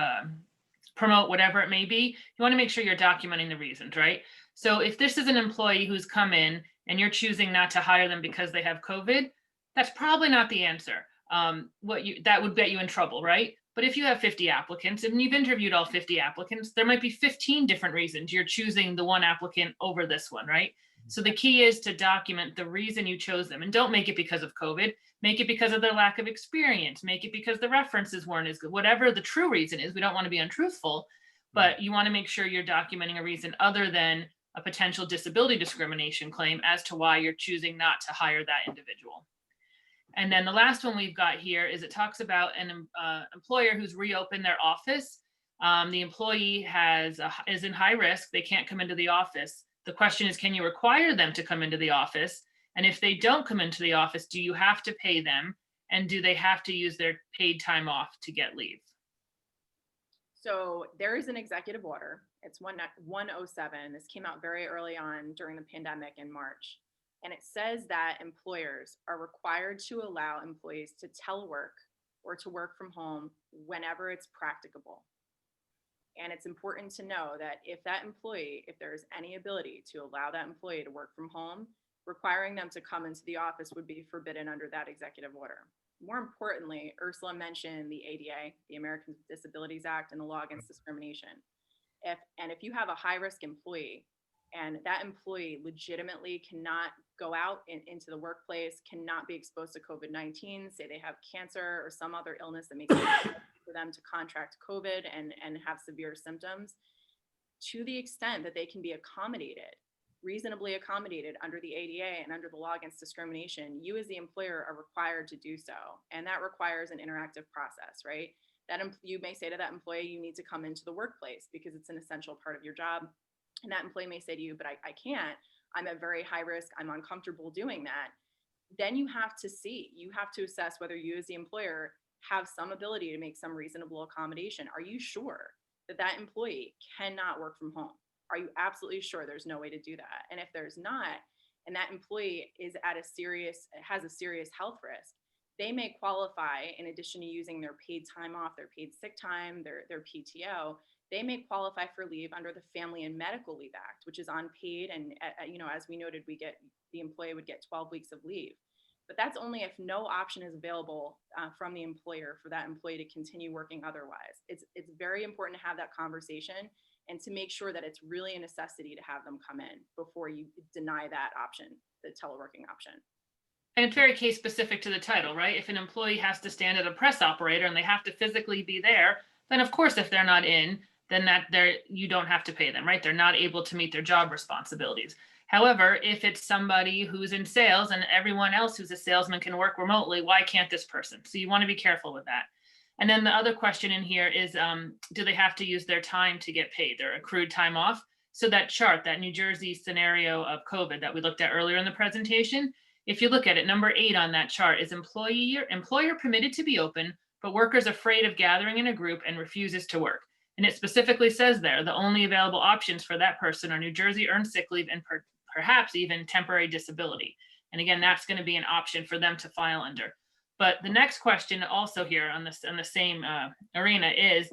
promote, whatever it may be, you want to make sure you're documenting the reasons, right? So if this is an employee who's come in and you're choosing not to hire them because they have COVID, that's probably not the answer. That would get you in trouble, right? But if you have 50 applicants and you've interviewed all 50 applicants, there might be 15 different reasons you're choosing the one applicant over this one, right? So the key is to document the reason you chose them, and don't make it because of COVID. Make it because of their lack of experience. Make it because the references weren't as good. Whatever the true reason is, we don't want to be untruthful, but you want to make sure you're documenting a reason other than a potential disability discrimination claim as to why you're choosing not to hire that individual. And then the last one we've got here is it talks about an employer who's reopened their office. The employee is in high risk. They can't come into the office. The question is, can you require them to come into the office? And if they don't come into the office, do you have to pay them? And do they have to use their paid time off to get leave? So there is an executive order. It's 107. This came out very early on during the pandemic in March. And it says that employers are required to allow employees to telework or to work from home whenever it's practicable. And it's important to know that if there's any ability to allow that employee to work from home, requiring them to come into the office would be forbidden under that executive order. More importantly, Ursula mentioned the ADA, the Americans with Disabilities Act, and the law against discrimination. If you have a high-risk employee and that employee legitimately cannot go out into the workplace, cannot be exposed to COVID-19, say they have cancer or some other illness that makes it difficult for them to contract COVID and have severe symptoms, to the extent that they can be reasonably accommodated under the ADA and under the law against discrimination, you as the employer are required to do so. And that requires an interactive process, right? You may say to that employee, you need to come into the workplace because it's an essential part of your job. And that employee may say to you, but I can't, I'm at very high risk, I'm uncomfortable doing that. Then you have to assess whether you as the employer have some ability to make some reasonable accommodation. Are you sure that that employee cannot work from home? Are you absolutely sure there's no way to do that? And if there's not, and that employee is has a serious health risk, they may qualify, in addition to using their paid time off, their paid sick time, their PTO, they may qualify for leave under the Family and Medical Leave Act, which is unpaid. And, as we noted, the employee would get 12 weeks of leave. But that's only if no option is available from the employer for that employee to continue working otherwise. It's very important to have that conversation and to make sure that it's really a necessity to have them come in before you deny that option, the teleworking option. And it's very case specific to the title, right? If an employee has to stand at a press operator and they have to physically be there, then of course, if they're not in, then you don't have to pay them, right? They're not able to meet their job responsibilities. However, if it's somebody who's in sales and everyone else who's a salesman can work remotely, why can't this person? So you want to be careful with that. And then the other question in here is, do they have to use their time to get paid, their accrued time off? So that chart, that New Jersey scenario of COVID that we looked at earlier in the presentation, if you look at it, number 8 on that chart is employer permitted to be open, but workers afraid of gathering in a group and refuses to work. And it specifically says there, the only available options for that person are New Jersey earned sick leave and perhaps even temporary disability. And again, that's going to be an option for them to file under. But the next question also here on the same arena is,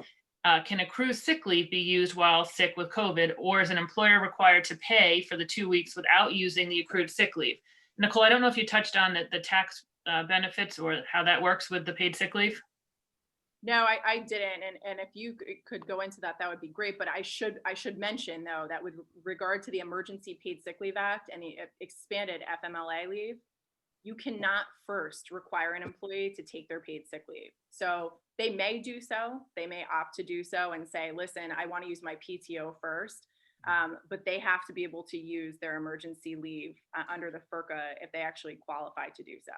can accrued sick leave be used while sick with COVID, or is an employer required to pay for the 2 weeks without using the accrued sick leave? Nicole, I don't know if you touched on the tax benefits or how that works with the paid sick leave. No, I didn't. And if you could go into that, that would be great. But I should mention, though, that with regard to the Emergency Paid Sick Leave Act and the expanded FMLA leave, you cannot first require an employee to take their paid sick leave. So they may do so. They may opt to do so and say, listen, I want to use my PTO first. But they have to be able to use their emergency leave under the FERCA if they actually qualify to do so.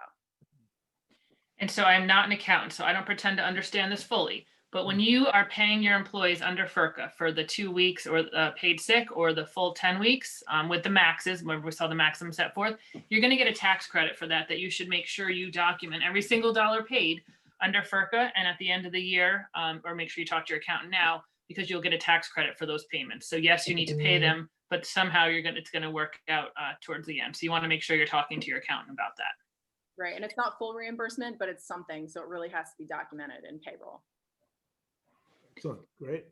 And so I'm not an accountant, so I don't pretend to understand this fully. But when you are paying your employees under FERCA for the 2 weeks or paid sick or the full 10 weeks with the maxes, where we saw the maximum set forth, you're going to get a tax credit for that you should make sure you document every single dollar paid under FERCA. And at the end of the year, or make sure you talk to your accountant now, because you'll get a tax credit for those payments. So yes, you need to pay them, but somehow it's going to work out towards the end. So you want to make sure you're talking to your accountant about that. Right. And it's not full reimbursement, but it's something. So it really has to be documented in payroll. Excellent. Great.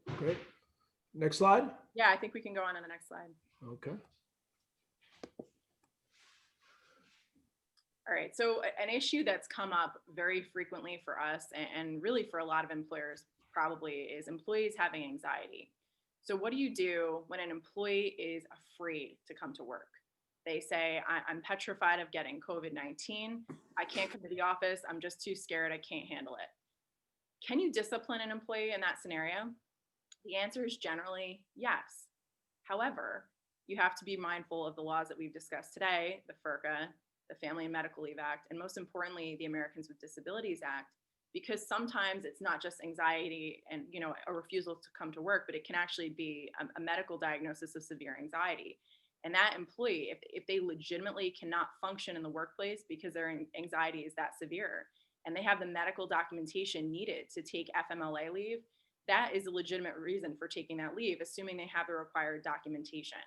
Next slide. Yeah, I think we can go on to the next slide. Okay. All right. So an issue that's come up very frequently for us and really for a lot of employers probably is employees having anxiety. So what do you do when an employee is afraid to come to work? They say, I'm petrified of getting COVID-19. I can't come to the office. I'm just too scared. I can't handle it. Can you discipline an employee in that scenario? The answer is generally yes. However, you have to be mindful of the laws that we've discussed today, the FERCA, the Family and Medical Leave Act, and most importantly, the Americans with Disabilities Act, because sometimes it's not just anxiety and a refusal to come to work, but it can actually be a medical diagnosis of severe anxiety. And that employee, if they legitimately cannot function in the workplace because their anxiety is that severe, and they have the medical documentation needed to take FMLA leave, that is a legitimate reason for taking that leave, assuming they have the required documentation.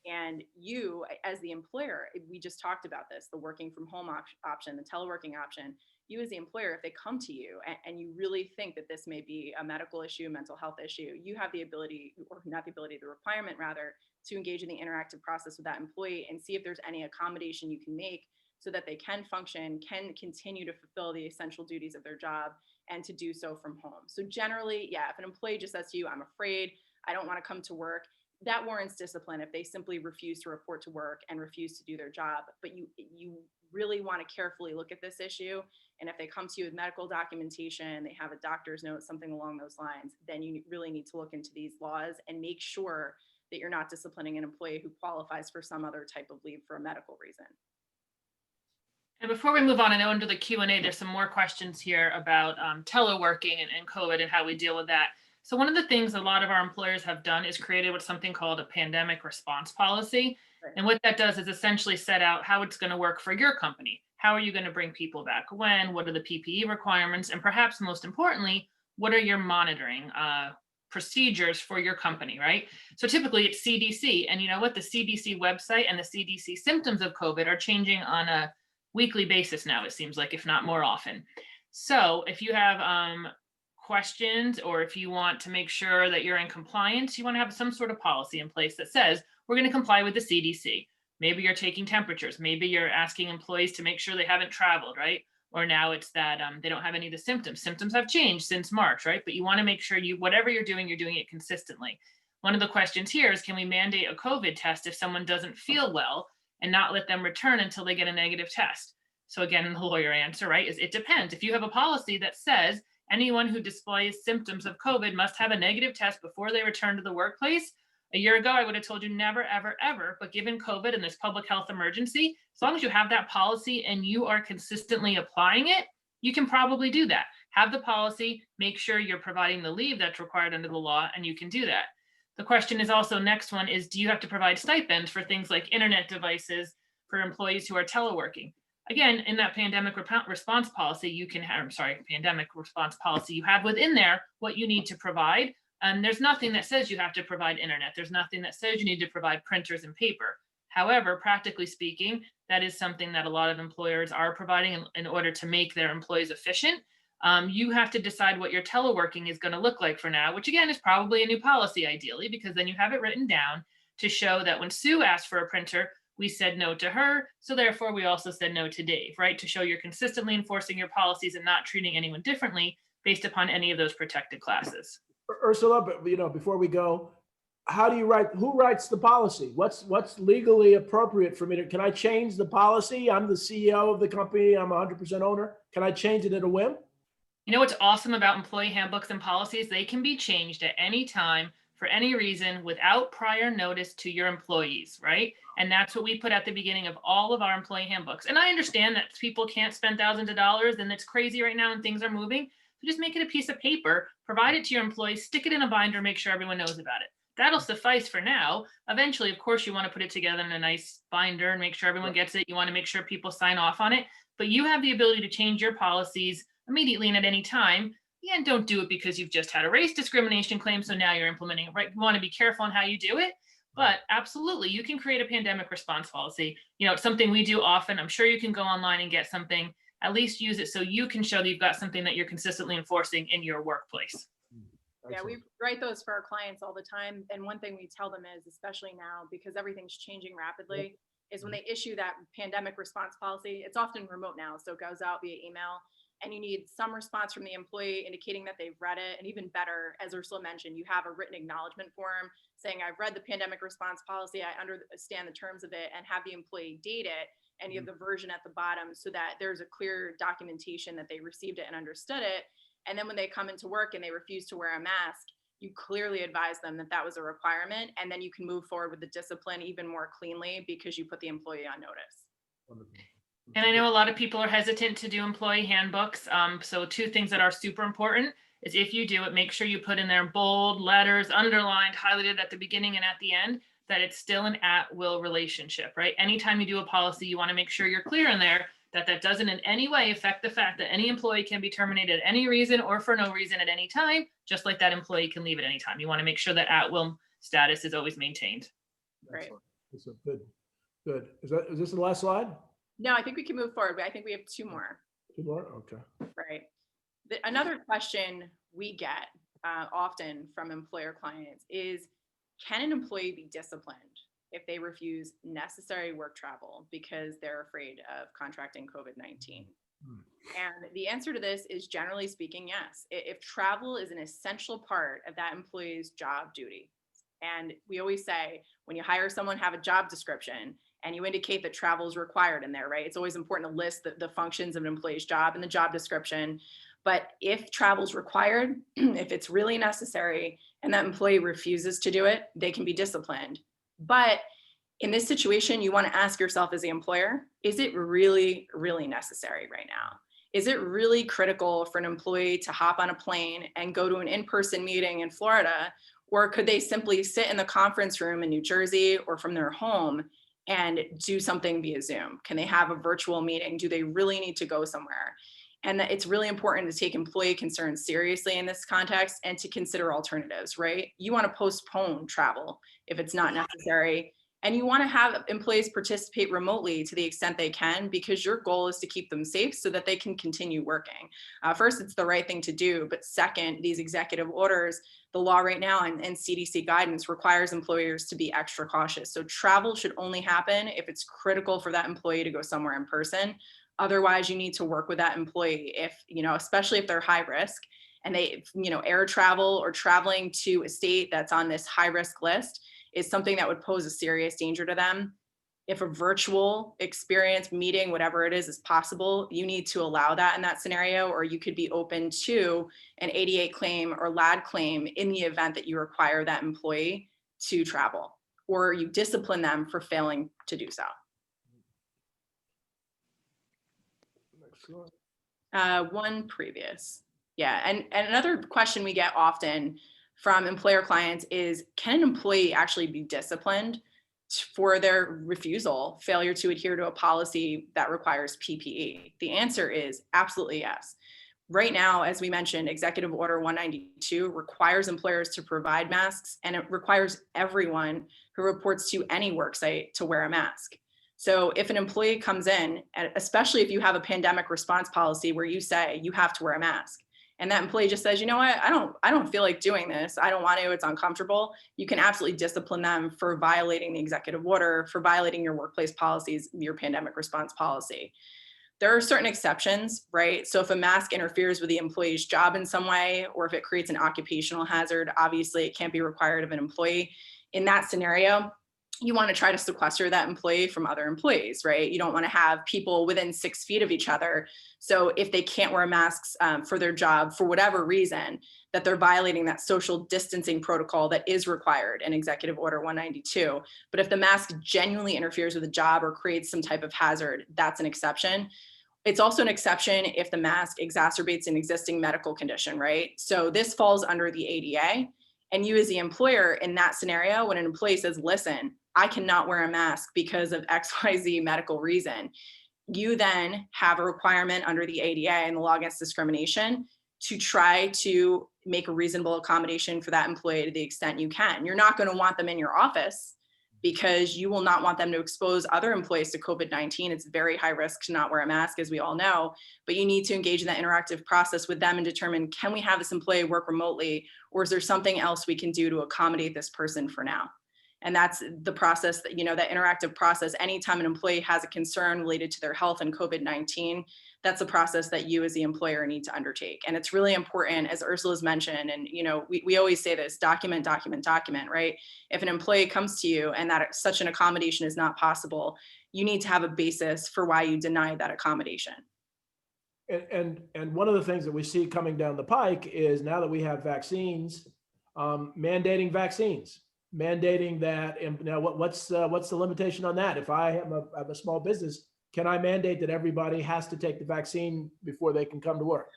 And you, as the employer, we just talked about this, the working from home option, the teleworking option, you as the employer, if they come to you and you really think that this may be a medical issue, mental health issue, you have the ability, or not the ability, the requirement rather, to engage in the interactive process with that employee and see if there's any accommodation you can make so that they can function, can continue to fulfill the essential duties of their job, and to do so from home. So generally, yeah, if an employee just says to you, I'm afraid, I don't want to come to work, that warrants discipline if they simply refuse to report to work and refuse to do their job. But you really want to carefully look at this issue. And if they come to you with medical documentation, they have a doctor's note, something along those lines, then you really need to look into these laws and make sure that you're not disciplining an employee who qualifies for some other type of leave for a medical reason. And before we move on, I know under the Q&A, there's some more questions here about teleworking and COVID and how we deal with that. So one of the things a lot of our employers have done is created what's something called a pandemic response policy. Right. And what that does is essentially set out how it's going to work for your company. How are you going to bring people back? When? What are the PPE requirements? And perhaps most importantly, what are your monitoring procedures for your company, right? So typically it's CDC. And you know what? The CDC website and the CDC symptoms of COVID are changing on a weekly basis now, it seems like, if not more often. So if you have questions, or if you want to make sure that you're in compliance, you want to have some sort of policy in place that says, we're going to comply with the CDC. Maybe you're taking temperatures. Maybe you're asking employees to make sure they haven't traveled, right? Or now it's that they don't have any of the symptoms. Symptoms have changed since March, right? But you want to make sure whatever you're doing it consistently. One of the questions here is, can we mandate a COVID test if someone doesn't feel well and not let them return until they get a negative test? So again, the lawyer answer, right, is it depends. If you have a policy that says anyone who displays symptoms of COVID must have a negative test before they return to the workplace, a year ago, I would have told you never, ever, ever. But given COVID and this public health emergency, as long as you have that policy and you are consistently applying it, you can probably do that. Have the policy, make sure you're providing the leave that's required under the law, and you can do that. The question is also, next one is, do you have to provide stipends for things like internet devices for employees who are teleworking? Again, in that pandemic response policy, you can have, pandemic response policy, you have within there what you need to provide. And there's nothing that says you have to provide internet. There's nothing that says you need to provide printers and paper. However, practically speaking, that is something that a lot of employers are providing in order to make their employees efficient. You have to decide what your teleworking is going to look like for now, which again is probably a new policy ideally, because then you have it written down to show that when Sue asked for a printer, we said no to her. So therefore, we also said no to Dave, right? To show you're consistently enforcing your policies and not treating anyone differently based upon any of those protected classes. Ursula, but before we go, who writes the policy? What's legally appropriate for me to, can I change the policy? I'm the CEO of the company. I'm 100% owner. Can I change it at a whim? You know what's awesome about employee handbooks and policies? They can be changed at any time for any reason without prior notice to your employees, right? And that's what we put at the beginning of all of our employee handbooks. And I understand that people can't spend thousands of dollars and it's crazy right now and things are moving. So just make it a piece of paper, provide it to your employees, stick it in a binder, make sure everyone knows about it. That'll suffice for now. Eventually, of course, you want to put it together in a nice binder and make sure everyone gets it. You want to make sure people sign off on it, but you have the ability to change your policies immediately and at any time. Again, don't do it because you've just had a race discrimination claim, so now you're implementing it, right? You want to be careful on how you do it, but absolutely, you can create a pandemic response policy. You know, it's something we do often. I'm sure you can go online and get something. At least use it so you can show that you've got something that you're consistently enforcing in your workplace. Yeah, we write those for our clients all the time. And one thing we tell them is, especially now, because everything's changing rapidly, is when they issue that pandemic response policy, it's often remote now. So it goes out via email and you need some response from the employee indicating that they've read it. And even better, as Ursula mentioned, you have a written acknowledgement form saying, I've read the pandemic response policy, I understand the terms of it, and have the employee date it. And you have the version at the bottom so that there's a clear documentation that they received it and understood it. And then when they come into work and they refuse to wear a mask, you clearly advise them that that was a requirement. And then you can move forward with the discipline even more cleanly because you put the employee on notice. Wonderful. And I know a lot of people are hesitant to do employee handbooks. So two things that are super important is, if you do it, make sure you put in there bold letters, underlined, highlighted at the beginning and at the end, that it's still an at-will relationship, right? Anytime you do a policy, you want to make sure you're clear in there that that doesn't in any way affect the fact that any employee can be terminated at any reason or for no reason at any time, just like that employee can leave at any time. You want to make sure that at-will status is always maintained. Right. That's good. Is this the last slide? No, I think we can move forward, but I think we have two more. Two more? Okay. Right. Another question we get often from employer clients is, can an employee be disciplined if they refuse necessary work travel because they're afraid of contracting COVID-19? And the answer to this is, generally speaking, yes. If travel is an essential part of that employee's job duty, and we always say, when you hire someone, have a job description and you indicate that travel is required in there, right? It's always important to list the functions of an employee's job in the job description. But if travel is required, if it's really necessary, and that employee refuses to do it, they can be disciplined. But in this situation, you want to ask yourself as the employer, is it really, really necessary right now? Is it really critical for an employee to hop on a plane and go to an in-person meeting in Florida? Or could they simply sit in the conference room in New Jersey or from their home and do something via Zoom? Can they have a virtual meeting? Do they really need to go somewhere? And that it's really important to take employee concerns seriously in this context and to consider alternatives, right? You want to postpone travel if it's not necessary. And you want to have employees participate remotely to the extent they can, because your goal is to keep them safe so that they can continue working. First, it's the right thing to do. But second, these executive orders, the law right now and CDC guidance requires employers to be extra cautious. So travel should only happen if it's critical for that employee to go somewhere in person. Otherwise, you need to work with that employee if, especially if they're high risk and they, air travel or traveling to a state that's on this high risk list is something that would pose a serious danger to them. If a virtual experience, meeting, whatever it is possible, you need to allow that in that scenario, or you could be open to an 88 claim or LAD claim in the event that you require that employee to travel, or you discipline them for failing to do so. One previous. Yeah, and another question we get often from employer clients is, can an employee actually be disciplined for their failure to adhere to a policy that requires PPE? The answer is absolutely yes. Right now, as we mentioned, Executive Order 192 requires employers to provide masks, and it requires everyone who reports to any work site to wear a mask. So if an employee comes in, especially if you have a pandemic response policy where you say you have to wear a mask, and that employee just says, you know what, I don't feel like doing this, I don't want to, it's uncomfortable, you can absolutely discipline them for violating the executive order, for violating your workplace policies, your pandemic response policy. There are certain exceptions, right? So if a mask interferes with the employee's job in some way, or if it creates an occupational hazard, obviously it can't be required of an employee. In that scenario, you want to try to sequester that employee from other employees, right? You don't want to have people within 6 feet of each other. So if they can't wear masks for their job for whatever reason, that they're violating that social distancing protocol that is required in Executive Order 192. But if the mask genuinely interferes with the job or creates some type of hazard, that's an exception. It's also an exception if the mask exacerbates an existing medical condition, right? So this falls under the ADA. And you as the employer in that scenario, when an employee says, listen, I cannot wear a mask because of XYZ medical reason, you then have a requirement under the ADA and the law against discrimination to try to make a reasonable accommodation for that employee to the extent you can. You're not going to want them in your office because you will not want them to expose other employees to COVID-19. It's very high risk to not wear a mask, as we all know, but you need to engage in that interactive process with them and determine, can we have this employee work remotely, or is there something else we can do to accommodate this person for now? And that's the process that, that interactive process, anytime an employee has a concern related to their health and COVID-19, that's a process that you as the employer need to undertake. And it's really important, as Ursula's mentioned, and we always say this, document, right? If an employee comes to you and that such an accommodation is not possible, you need to have a basis for why you deny that accommodation. And one of the things that we see coming down the pike is, now that we have vaccines, mandating vaccines. Mandating that, and now what's the limitation on that? If I have a small business, can I mandate that everybody has to take the vaccine before they can come to work?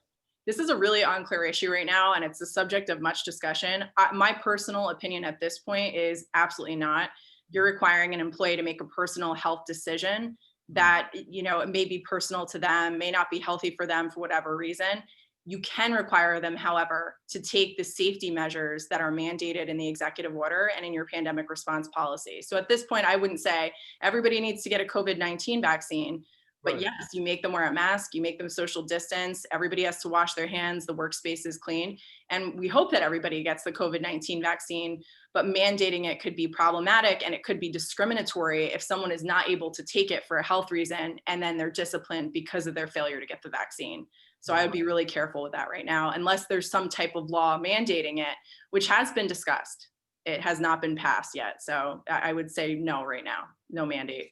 This is a really unclear issue right now, and it's the subject of much discussion. My personal opinion at this point is absolutely not. You're requiring an employee to make a personal health decision that, it may be personal to them, may not be healthy for them for whatever reason. You can require them, however, to take the safety measures that are mandated in the executive order and in your pandemic response policy. So at this point, I wouldn't say everybody needs to get a COVID-19 vaccine, but right. Yes, you make them wear a mask, you make them social distance, everybody has to wash their hands, the workspace is clean. And we hope that everybody gets the COVID-19 vaccine, but mandating it could be problematic, and it could be discriminatory if someone is not able to take it for a health reason and then they're disciplined because of their failure to get the vaccine. So I would be really careful with that right now, unless there's some type of law mandating it, which has been discussed. It has not been passed yet. So I would say no right now, no mandate.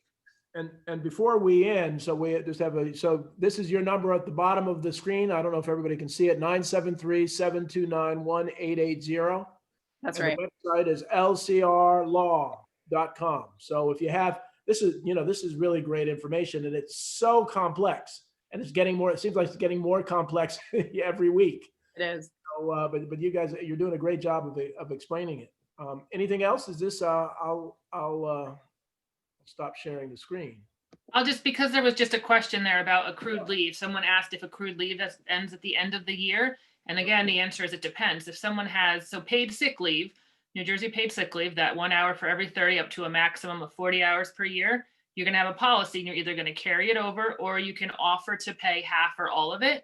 And before we end, so we just have so this is your number at the bottom of the screen. I don't know if everybody can see it, 973-729-1880. That's and right. The website is lcrlaw.com. So if you have, this is really great information, and it's so complex. And it's getting more, it seems like it's getting more complex every week. It is. So, but you guys, you're doing a great job of explaining it. Anything else? Is this, I'll stop sharing the screen. Because there was just a question there about accrued leave. Someone asked if accrued leave ends at the end of the year. And again, the answer is it depends. If someone has, paid sick leave, New Jersey paid sick leave, that 1 hour for every 30 up to a maximum of 40 hours per year. You're going to have a policy and you're either going to carry it over or you can offer to pay half or all of it.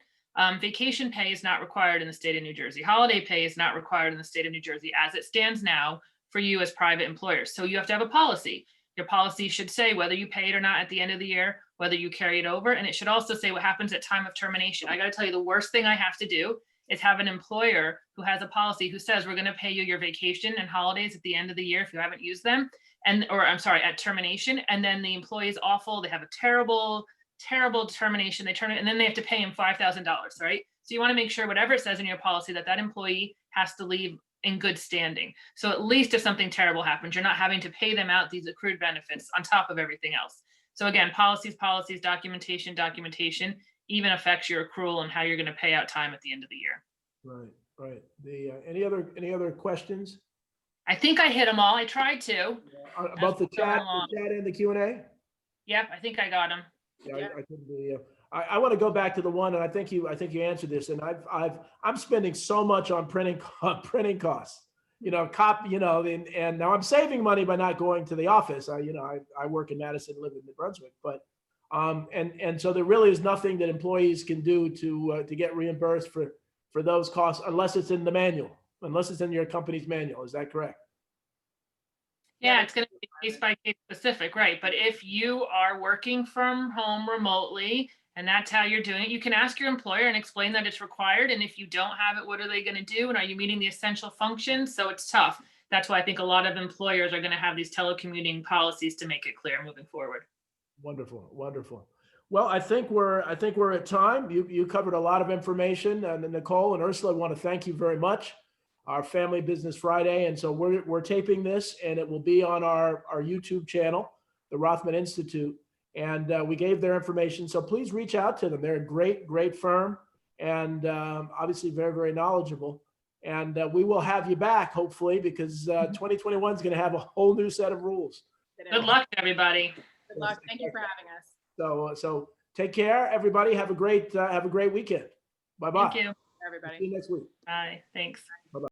Vacation pay is not required in the state of New Jersey. Holiday pay is not required in the state of New Jersey as it stands now for you as private employers. So you have to have a policy. Your policy should say whether you pay it or not at the end of the year, whether you carry it over. And it should also say what happens at time of termination. I got to tell you, the worst thing I have to do is have an employer who has a policy who says we're going to pay you your vacation and holidays at the end of the year if you haven't used them. At termination. And then the employee is awful. They have a terrible termination. They terminate, and then they have to pay him $5,000, right? So you want to make sure whatever it says in your policy that employee has to leave in good standing. So at least if something terrible happens, you're not having to pay them out these accrued benefits on top of everything else. So again, policies, documentation even affects your accrual and how you're going to pay out time at the end of the year. Right. Any other questions? I think I hit them all. I tried to. About the chat and the Q&A? Yep, I think I got them. Yeah, I couldn't be. I want to go back to the one, and I think you answered this. And I'm spending so much on printing costs. And now I'm saving money by not going to the office. I work in Madison, live in New Brunswick, but and so there really is nothing that employees can do to get reimbursed for those costs unless it's in the manual, unless it's in your company's manual. Is that correct? Yeah, it's going to be case by case specific, right? But if you are working from home remotely and that's how you're doing it, you can ask your employer and explain that it's required. And if you don't have it, what are they going to do? And are you meeting the essential functions? So it's tough. That's why I think a lot of employers are going to have these telecommuting policies to make it clear moving forward. Wonderful. Well, I think we're at time. You covered a lot of information, and Nicole and Ursula, I want to thank you very much. Our Family Business Friday, and so we're taping this, and it will be on our YouTube channel, the Rothman Institute, and we gave their information. So please reach out to them. They're a great firm, and obviously very, very knowledgeable. And we will have you back hopefully, because 2021 is going to have a whole new set of rules. Good luck, everybody. Good luck. Thank you for having us. So take care, everybody. Have a great weekend. Bye bye. Thank you, everybody. See you next week. Bye. Thanks. Bye bye.